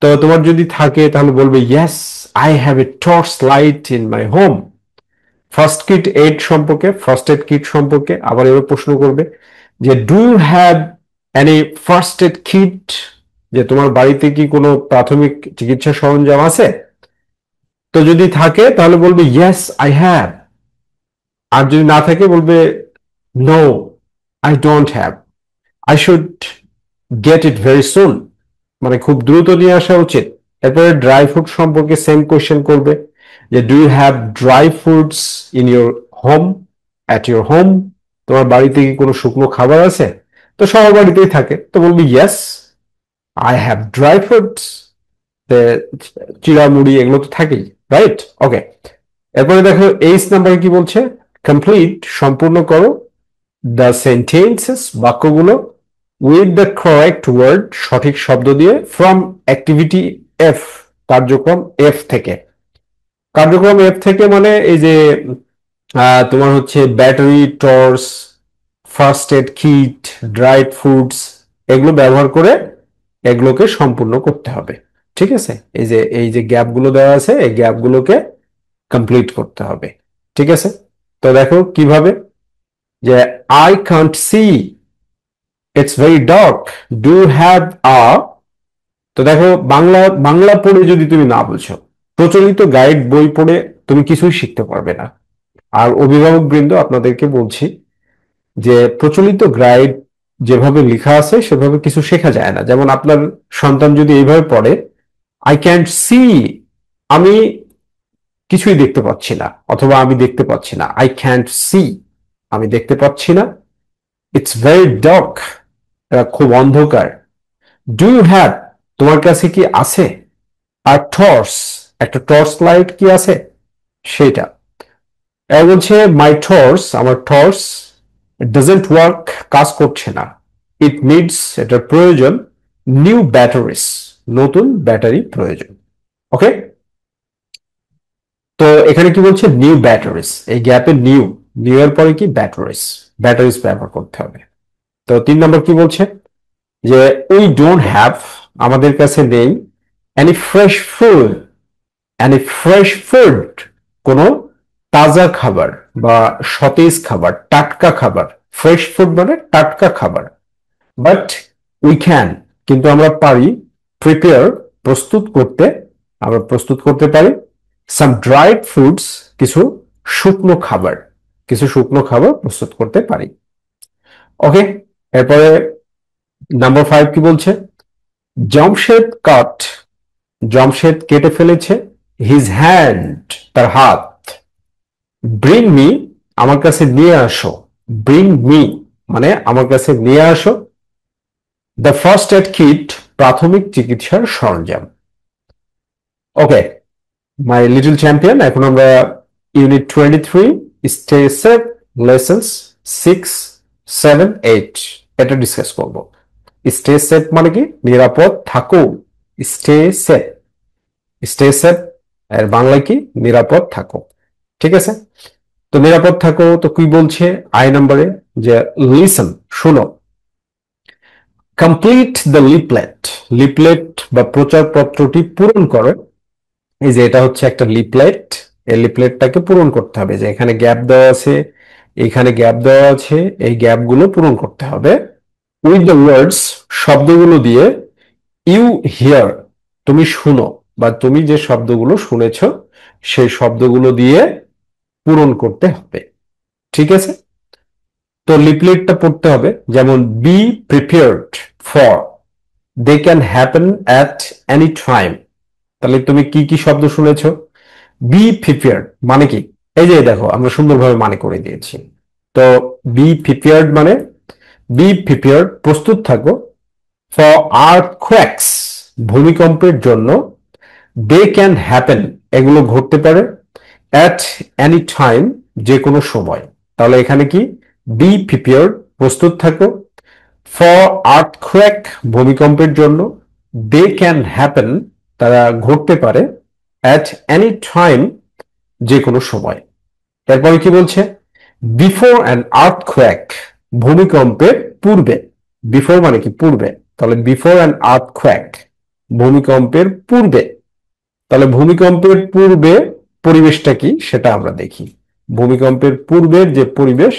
তো তোমার যদি থাকে তাহলে বলবে yes, I have a torch light in my home. First kit aid সম্পর্কে, ফার্স্ট এড কিট সম্পর্কে আবার এবার প্রশ্ন করবে যে do you have any first aid kit, যে তোমার বাড়িতে কি কোনো প্রাথমিক চিকিৎসা সরঞ্জাম আছে। তো যদি থাকে তাহলে বলবে ইয়েস আই হ্যাভ, আর যদি না থাকে বলবে no, I don't have, I should get it very soon, মানে খুব দ্রুত নিয়ে আসা উচিত। এরপরে ড্রাই ফ্রুট সম্পর্কে সেম কোয়েশ্চেন করবে যে do you have dry fruits in your home, at your home, তোমার বাড়িতে কি কোনো শুকনো খাবার আছে। তো সবার বাড়িতেই থাকে, তো বলবি yes I have dry fruits, চিড়ামুড়ি এগুলো তো থাকেই, রাইট? ওকে, এরপরে দেখো এইচ নাম্বারে কি বলছে, কমপ্লিট, সম্পূর্ণ করো, দ্য সেন্টেন্সেস, বাক্যগুলো, উইথ দ্য কারেক্ট ওয়ার্ড, সঠিক শব্দ দিয়ে, ফ্রম অ্যাক্টিভিটি এফ, কার্যক্রম এফ থেকে। কার্যক্রম এফ থেকে মানে এই যে তোমার হচ্ছে battery, torch, first aid kit, dried fruits, এগুলো ব্যবহার করে এগুলোকে সম্পূর্ণ করতে হবে। ঠিক আছে, এই যে গ্যাপগুলো দেওয়া আছে এই গ্যাপগুলোকে কমপ্লিট করতে হবে। ঠিক আছে, তো দেখো কিভাবে, যে I can't see, it's very dark, do have a. তো দেখো বাংলা বাংলা পড়ে যদি তুমি না বুঝো, প্রচলিত গাইড বই পড়ে তুমি কিছুই শিখতে পারবে না। আর অভিভাবক বৃন্দ আপনাদেরকে বলছি যে প্রচলিত গাইড যেভাবে লেখা আছে সেভাবে কিছু শেখা যায় না। যেমন আপনার সন্তান যদি এইভাবে পড়ে, আই ক্যান্ট সি, আমি কিছুই দেখতে পাচ্ছি না, অথবা আমি দেখতে পাচ্ছি না, আই ক্যান্ট সি, আমি দেখতে পাচ্ছি না। ইটস ভেরি ডার্ক, খুব অন্ধকার। ডু ইউ হ্যাভ, তোমার কাছে কি আছে? আর টর্চ, একটা টর্চ লাইট কি আছে সেটা। এর বলছে মাই টর্চ, আমার টর্চ ডাজেন্ট ওয়ার্ক, কাজ করছে না। ইট নিডস, এটার প্রয়োজন নিউ ব্যাটারিস, নতুন ব্যাটারি প্রয়োজন। ওকে, তো এখানে কি বলছে নিউ ব্যাটারিস, এই গ্যাপে নিউ, নিউ এর পরে কি ব্যাটারিস, ব্যাটারিস ব্যবহার করতে হবে। তো 3 নম্বর কি বলছে যে উই ডোন্ট হ্যাভ, আমাদের কাছে নেই, any fresh food, any fresh food, কোনো তাজা খাবার বা সতেজ খাবার, টাটকা খাবার। ফ্রেশ ফুড মানে টাটকা খাবার। বাট উই ক্যান, কিন্তু আমরা পারি, প্রিপেয়ার, প্রস্তুত করতে, আমরা প্রস্তুত করতে পারি, সাম ড্রাইড ফ্রুটস, কিছু শুকনো খাবার, কিছু শুকনো খাবার প্রস্তুত করতে পারি। ওকে, এরপরে নাম্বার 5 কি বলছে, জামশেদ কাট, জামশেদ কেটে ফেলেছে, হিজ হ্যান্ড, তার হাত। ব্রিং মি, আমার কাছে নিয়ে আসো, ব্রিং মি মানে আমার কাছে নিয়ে আসো, দ্য ফার্স্ট এড কিট, প্রাথমিক চিকিৎসার সরঞ্জাম। ওকে মাই লিটল চ্যাম্পিয়ন, এখন আমরা ইউনিট 23 স্টে সেফ লেসন্স 6, 7, 8 এটা ডিসকাস করব। স্টে সেফ মানে কি, নিরাপদ থাকো। স্টে সেফ, স্টে সেফ এর বাংলায় কি, নিরাপদ থাকো। ঠিক আছে, তো নিরাপদ থাকো, তো কি বলছে আই নম্বরে, যে লিসন, শুনো। কমপ্লিট দ্য লিপলেট, লিপলেট বা প্রচারপত্রটি পূরণ করো। এই যে এটা হচ্ছে একটা লিপলেট, এই লিপলেটটাকে পূরণ করতে হবে। যে এখানে গ্যাপ দেওয়া আছে, এখানে গ্যাপ দেওয়া আছে, এই গ্যাপগুলো পূরণ করতে হবে উইথ দ্য ওয়ার্ডস, শব্দগুলো দিয়ে, ইউ হিয়ার, তুমি শুনো, বা তুমি যে শব্দগুলো শুনেছ সেই শব্দগুলো দিয়ে পূরণ করতে হবে। ঠিক আছে, তো লিপলেটটা পড়তে হবে। যেমন be prepared for, they can happen at any time. তাহলে তুমি কি কি শব্দ শুনেছো? বি প্রিপেয়ার্ড মানে কি, এই যে দেখো আমরা সুন্দরভাবে মানে করে দিয়েছি। তো বি প্রিপেয়ার্ড মানে, বি প্রিপেয়ার্ড প্রস্তুত থাকো, ফর আর্থকোয়েকস ভূমিকম্পের জন্য, দে ক্যান হ্যাপেন এগুলো ঘটতে পারে, অ্যাট এনি টাইম যে কোনো সময়। তাহলে এখানে কি, বি প্রিপেয়ার্ড প্রস্তুত থাকো, ফর আর্থকোয়েক ভূমিকম্পের জন্য, দে ক্যান হ্যাপেন তারা ঘটতে পারে, অ্যাট এনি টাইম যে কোনো সময়। এরপরে কি বলছে, বিফোর অ্যান আর্থকোয়েক ভূমিকম্পের পূর্বে। বিফোর মানে কি, পূর্বে। তাহলে বিফোর অ্যান আর্থকোয়েক ভূমিকম্পের পূর্বে। তাহলে ভূমিকম্পের পূর্বে পরিবেশটা কি সেটা আমরা দেখি। ভূমিকম্পের পূর্বের যে পরিবেশ,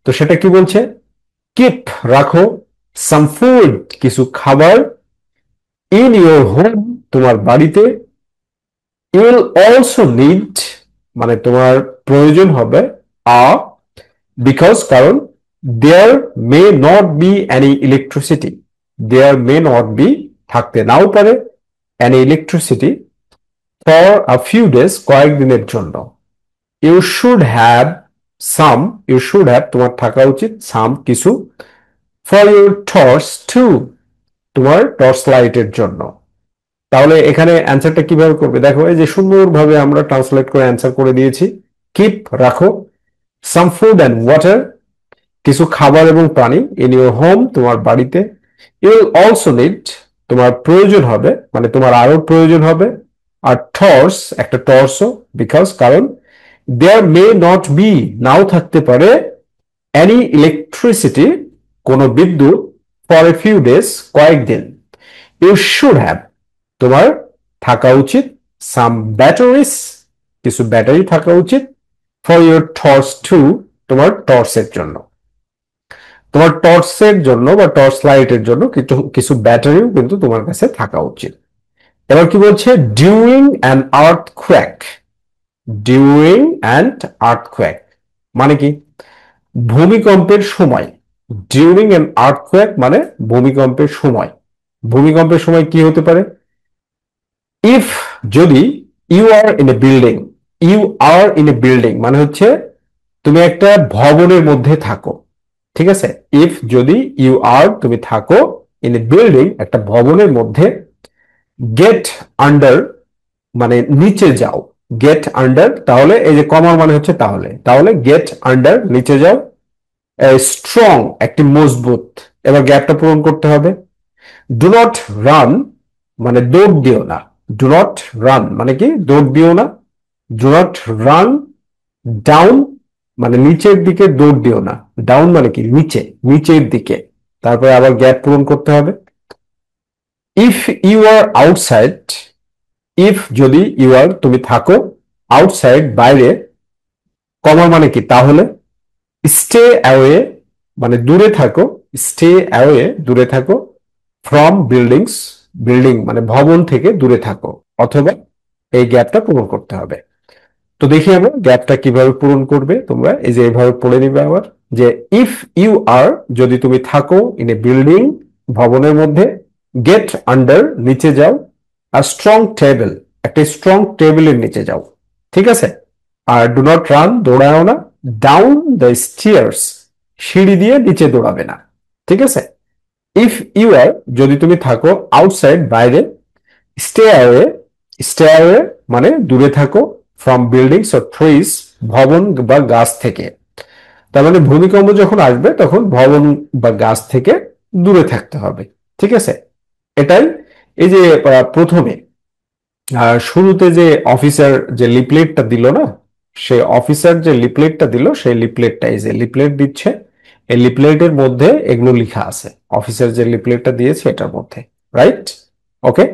তো সেটা কি বলছে, কিপ রাখো, সাম ফুড কিছু খাবার, ইন ইউর হোম তোমার বাড়িতে, ইউ উইল অলসো নিড মানে তোমার প্রয়োজন হবে, আ বিকজ কারণ, there may not be any electricity, there may not be থাকতে নাও পারে, any electricity, for a few days কয়েকদিনের জন্য। You should have some, you should have তোমার থাকা উচিত, সাম কিছু, ফর ইউর টর্চ টু তোমার টর্চ লাইটের জন্য। তাহলে এখানে অ্যান্সারটা কিভাবে করবে দেখো, এই যে সুন্দরভাবে আমরা ট্রান্সলেট করে অ্যান্সার করে দিয়েছি। কিপ রাখো, সাম ফুড অ্যান্ড ওয়াটার কিছু খাবার এবং পানি, ইন ইউর হোম তোমার বাড়িতে, ইউ উইল অলসো নিড তোমার প্রয়োজন হবে মানে তোমার আরো প্রয়োজন হবে, আর টর্চ একটা টর্চও, বিকজ কারণ, দেয়ার মে নট বি নাও থাকতে পারে, এনি ইলেকট্রিসিটি কোনো বিদ্যুৎ, ফর এ ফিউ ডেজ কয়েকদিন, ইউ শুড হ্যাভ তোমার থাকা উচিত, সাম ব্যাটারিস কিছু ব্যাটারি থাকা উচিত, ফর ইউর টর্চ টু তোমার টর্চের জন্য, তোমার টর্চের জন্য বা টর্চ লাইটের জন্য কিছু কিছু ব্যাটারিও কিন্তু তোমার কাছে থাকা উচিত। এবার কি বলছে, during an earthquake during and earthquake মানে কি ভূমিকম্পের সময়। ডিউরিং অ্যান আর্থকোয়েক মানে ভূমিকম্পের সময়। ভূমিকম্পের সময় কি হতে পারে? ইফ যদি you are in a building, you are in a building মানে হচ্ছে তুমি একটা ভবনের মধ্যে থাকো, ঠিক আছে? ইফ যদি ইউ আর তুমি থাকো ইন এ বিল্ডিং একটা ভবনের মধ্যে, গেট আন্ডার মানে নিচে যাও, গেট আন্ডার তাহলে এই যে কমা মানে হচ্ছে তাহলে, তাহলে গেট আন্ডার নিচে যাও, স্ট্রং একটি মজবুত, এবার গ্যাপটা পূরণ করতে হবে। ডু নট রান মানে দৌড় দিও না, ডু নট রান মানে কি দৌড় দিও না, ডু নট রান ডাউন মানে নিচের দিকে দৌড় দিও না, ডাউন মানে কি নিচে, নিচের দিকে, তারপরে আবার গ্যাপ পূরণ করতে হবে। If you are outside, if যদি ইউ আর তুমি থাকো, আউটসাইড বাইরে, কমা মানে কি তাহলে, স্টে অ্যাওয়ে মানে দূরে থাকো, স্টে অ্যাওয়ে দূরে থাকো, ফ্রম বিল্ডিংস বিল্ডিং মানে ভবন থেকে দূরে থাকো, অথবা এই গ্যাপটা পূরণ করতে হবে। তো দেখি আমরা গ্যাপটা কিভাবে পূরণ করবে। তোমরা এই যে এইভাবে পড়ে নিবে আবার, যে ইফ ইউ আর যদি তুমি থাকো ইন এ বিল্ডিং ভবনের মধ্যে, গেট আন্ডার নিচে যাও, আর স্ট্রং টেবিল একটা স্ট্রং টেবিলের নিচে যাও, ঠিক আছে? আর ডু নট রান দৌড়াও না, ডাউন দ্য স্টিয়ার্স সিঁড়ি দিয়ে নিচে দৌড়াবে না, ঠিক আছে? ইফ ইউ আর যদি তুমি থাকো আউটসাইড বাইরে, স্টে অ্যাওয়ে, স্টে অ্যাওয়ে মানে দূরে থাকো, ফ্রম বিল্ডিংস অর ট্রিজ ভবন বা গাছ থেকে, তার মানে ভূমিকম্প যখন আসবে তখন ভবন বা গাছ থেকে দূরে থাকতে হবে, ঠিক আছে? এটাই এই যে প্রথমে শুরুতে যে অফিসার যে লিফলেটটা দিল না, সেই অফিসার যে লিফলেটটা দিল সেই লিফলেটটা, এই যে লিফলেট দিচ্ছে, এই লিফলেটের মধ্যে এগুলো লেখা আছে, অফিসার যে লিফলেটটা দিয়েছে এটার মধ্যে, রাইট? ওকে,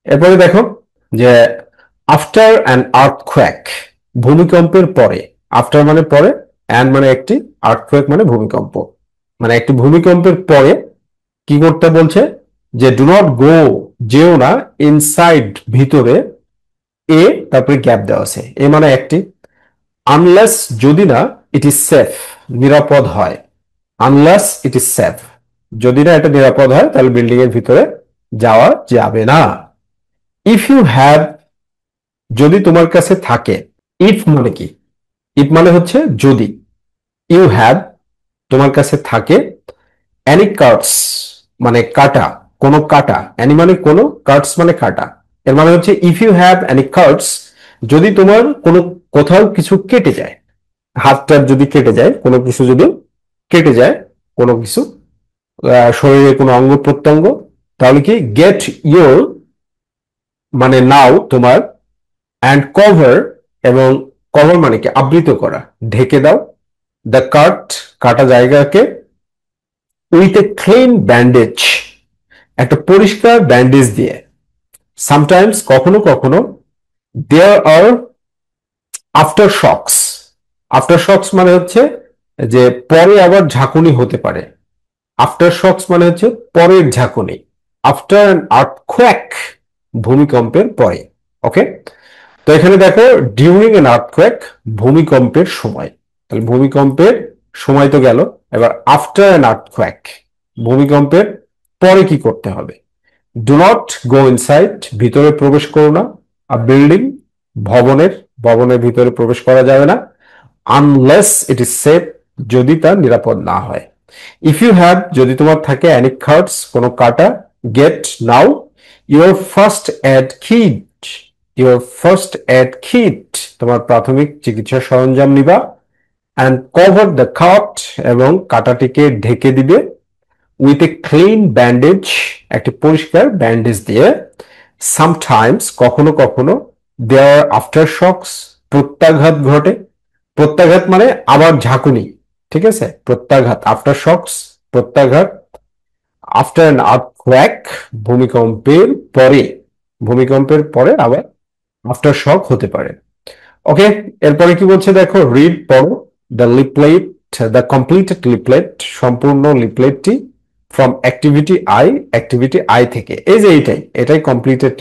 এরপরে দেখো যে আফটার অ্যান আর্থকোয়েক ভূমিকম্পের পরে, আফটার মানে পরে, অ্যান্ড মানে একটি, আর্থকোয়েক মানে ভূমিকম্প, মানে একটি ভূমিকম্পের পরে কি করতে বলছে, যে ডু নট গো যেও না, ইনসাইড ভিতরে, এ তারপরে গ্যাপ দেওয়া আছে, এ মানে একটি, আনলেস যদি না, ইট ইজ সেফ নিরাপদ হয়, আনলেস ইট ইজ সেফ যদি না এটা নিরাপদ হয় তাহলে বিল্ডিং এর ভিতরে যাওয়া যাবে না। ইফ ইউ হ্যাভ যদি তোমার কাছে থাকে, ইফ মানে কি, ইফ মানে হচ্ছে যদি, ইউ হ্যাভ তোমার কাছে থাকে, অ্যানি কার্ডস মানে কাটা, কোনো কাটা, অ্যানি মানে কোনো, কার্ডস মানে কাটা, এর মানে হচ্ছে if you have any cards যদি তোমার কোনো কোথাও কিছু কেটে যায়, হাতটার যদি কেটে যায়, কোনো কিছু যদি কেটে যায়, কোনো কিছু শরীরে কোনো অঙ্গ প্রত্যঙ্গ, তাহলে কি গেট ইউর মানে নাও তোমার, অ্যান্ড কভার এবং কভার মানে কি আবৃত করা, ঢেকে দাও, দ্য কাট কাটা জায়গাকে, উইথ এ ক্লিন ব্যান্ডেজ একটা পরিষ্কার ব্যান্ডেজ দিয়ে, সামটাইমস কখনো কখনো, দেয়ার আর আফটার শকস, আফটার শকস মানে হচ্ছে যে পরে আবার ঝাঁকুনি হতে পারে, আফটার শকস মানে হচ্ছে পরের ঝাঁকুনি, আফটার অ্যান আর্থকোয়েক ভূমিকম্পের পরে। ওকে, তো এখানে দেখো ডিউরিং এন আর্থকোয়েক ভূমিকম্পের সময়, তাহলে ভূমিকম্পের সময় তো গেল, এবার আফটার অ্যান আর্থকোয়েক ভূমিকম্পের পরে কি করতে হবে। ডু নট গো ইনসাইড ভিতরে প্রবেশ করো না, আ বিল্ডিং ভবনের, ভবনের ভিতরে প্রবেশ করা যাবে না, আনলেস ইট ইজ সেফ যদি তা নিরাপদ না হয়। ইফ ইউ হ্যাভ যদি তোমার থাকে অ্যানি কার্ডস কোনো কাটা, get now your first aid kit, your first aid kit তোমার প্রাথমিক চিকিৎসা সরঞ্জাম নিবা, অ্যান্ড কভার দ্য কাট এবং কাটাটিকে ঢেকে দিবে, উইথ এ ক্লিন ব্যান্ডেজ একটি পরিষ্কার ব্যান্ডেজ দিয়ে, সামটাইমস কখনো কখনো, দেয়ার আফটার শকস প্রত্যাঘাত ঘটে, প্রত্যাঘাত মানে আবার ঝাঁকুনি, ঠিক আছে? প্রত্যাঘাত আফটার শকস প্রত্যাঘাত, আফটার অ্যান আর্থকোয়েক ভূমিকম্পের পরে, ভূমিকম্পের পরে আবার আফটার শক হতে পারে। ওকে, এরপরে কি বলছে দেখো, রিড পড়ো, the leaflet, the completed leaflet সম্পূর্ণ লিফলেটটি, ফ্রম অ্যাক্টিভিটি আই থেকে। এই যে এটাই কমপ্লিটেড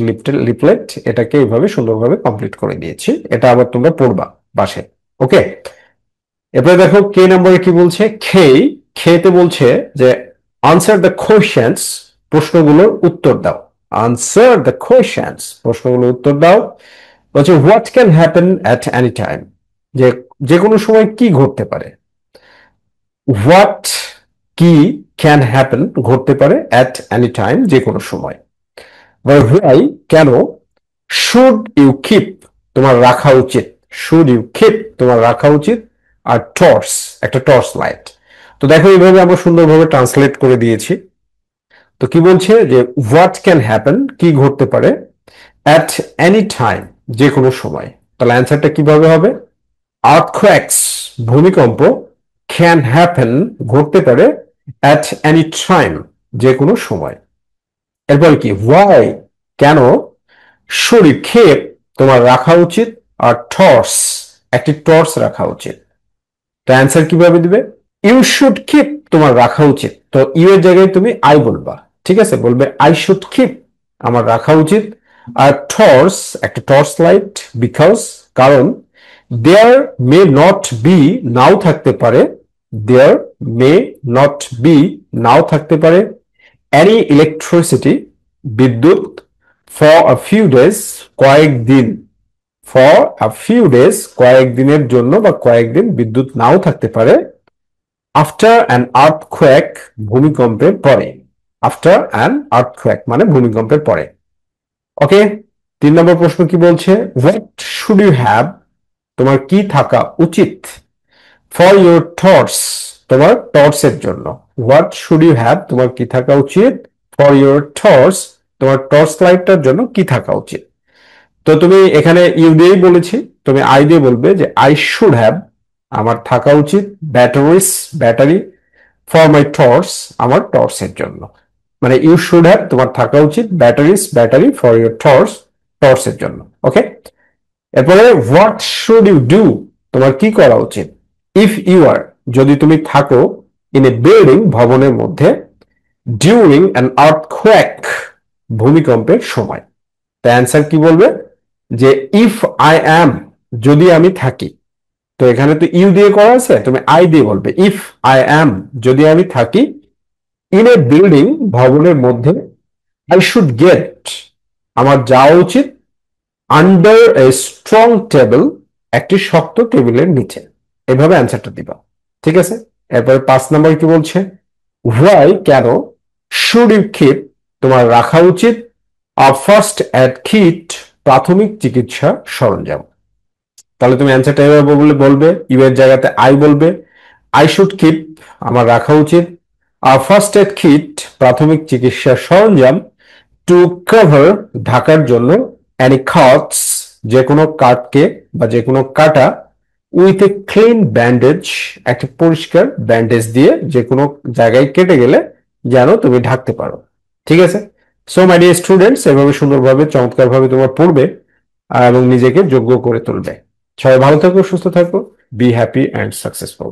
লিফলেট, এটাকে এইভাবে সুন্দরভাবে কমপ্লিট করে দিয়েছি। এটা আবার তোমরা পড়বা বাসে। ওকে, এরপরে দেখো কে নম্বরে কি বলছে। খেতে বলছে যে আনসার দ্য কোয়েশ্চেন্স, প্রশ্নগুলোর উত্তর দাও। আনসার দ্য কোয়েশ্চেন্স, প্রশ্নগুলোর উত্তর দাও। বলছে what can happen at any time, যে যে কোনো সময় কি ঘটতে পারে। হোয়াট কি ক্যান হ্যাপেন ঘটতে পারে অ্যাট এনি টাইম যে কোনো সময়। হোয়াই কেন, শুড ইউ কিপ তোমার রাখা উচিত, শুড ইউ কিপ তোমার রাখা উচিত, আর টর্চ একটা টর্চ লাইট। তো দেখো এইভাবে আমরা সুন্দরভাবে ট্রান্সলেট করে দিয়েছি। তো কি বলছে যে হোয়াট ক্যান হ্যাপেন কি ঘটতে পারে, অ্যাট এনি টাইম যে কোনো সময়। তাহলে অ্যান্সারটা কিভাবে হবে, আর্থকোয়েকস ভূমিকম্প, ক্যান হ্যাপেন ঘটতে পারে, অ্যাট এনি টাইম যে কোনো সময়। এরপর কি হোয়াই কেন, শুড ইউ কিপ তোমার রাখা উচিত, আর টর্চ একটি টর্চ রাখা উচিত। তো অ্যান্সার কিভাবে দিবে, ইউ শুড কিপ তোমার রাখা উচিত, তো ইউ এর জায়গায় তুমি আই বলবা। ঠিক আছে, বলবে আই শুড কিপ আমার রাখা উচিত, আর টর্চ একটা টর্চ লাইট, বিকজ কারণ, দেয়ার মে নট বি নাও থাকতে পারে, দেয়ার মে নট বি নাও থাকতে পারে, any electricity বিদ্যুৎ, for a few days কয়েকদিন, for a few days কয়েকদিনের জন্য বা কয়েকদিন বিদ্যুৎ নাও থাকতে পারে, after an earthquake ভূমিকম্পের পরে, after an earthquake মানে ভূমিকম্পের পরে। ওকে, 3 নম্বর প্রশ্ন কি বলছে, what should you have তোমার কি থাকা উচিত, ফর ইউর টর্চ তোমার টর্চের জন্য। হোয়াট শুড ইউ হ্যাভ তোমার কি থাকা উচিত, ফর ইউর টর্চ তোমার টর্চ লাইটটার জন্য কি থাকা উচিত। তো তুমি এখানে ইউ দিয়েই বলেছি, তুমি আই দিয়ে বলবে যে আই শুড হ্যাভ আমার থাকা উচিত, ব্যাটারি, ফর মাই টর্চ আমার টর্চের জন্য। মানে ইউ শুড হ্যাভ তোমার থাকা উচিত ব্যাটারি ফর ইউর টর্চের জন্য। ওকে, এরপরে হোয়াট শুড ইউ ডু তোমার কি করা উচিত, ইফ ইউ আর যদি তুমি থাকো, ইন এ বিল্ডিং ভবনের মধ্যে, ডিউরিং অ্যান আর্থকোয়েক ভূমিকম্পের সময়। তা অ্যান্সার কি বলবে, যে ইফ আই অ্যাম যদি আমি থাকি, তো এখানে তো ইউ দিয়ে করা আছে, তুমি আই দিয়ে বলবে ইফ আই অ্যাম যদি আমি থাকি, ইন এ বিল্ডিং ভবনের মধ্যে, আই শুড গেট আমার যাওয়া উচিত, আন্ডার এ স্ট্রং টেবিল একটি শক্ত টেবিলের নিচে। এভাবে অ্যান্সারটা দিবা। ঠিক আছে, এরপরে 5 নম্বর কি বলছে, হোয়াই কেন, শুড ইউ কিপ তোমার রাখা উচিত, ফার্স্ট এড কিট প্রাথমিক চিকিৎসা সরঞ্জাম। তাহলে তুমি অ্যান্সারটা এভাবে বলবে, ইউ এর জায়গাতে আই বলবে, আই শুড কিপ আমার রাখা উচিত, ফার্স্ট এড কিট প্রাথমিক চিকিৎসা সরঞ্জাম, টু কভার ঢাকার জন্য, অ্যানি কাটস যে কোনো কাটকে বা যে কোনো কাটা, উইথ এ ক্লিন ব্যান্ডেজ একটা পরিষ্কার ব্যান্ডেজ দিয়ে যে কোনো জায়গায় কেটে গেলে যেন তুমি ঢাকতে পারো। ঠিক আছে, সো মাই ডিয়ার স্টুডেন্টস, এভাবে সুন্দরভাবে চমৎকারভাবে তোমরা পড়বে এবং নিজেকে যোগ্য করে তুলবে। সবাই ভালো থাকো, সুস্থ থাকো, বি হ্যাপি অ্যান্ড সাকসেসফুল।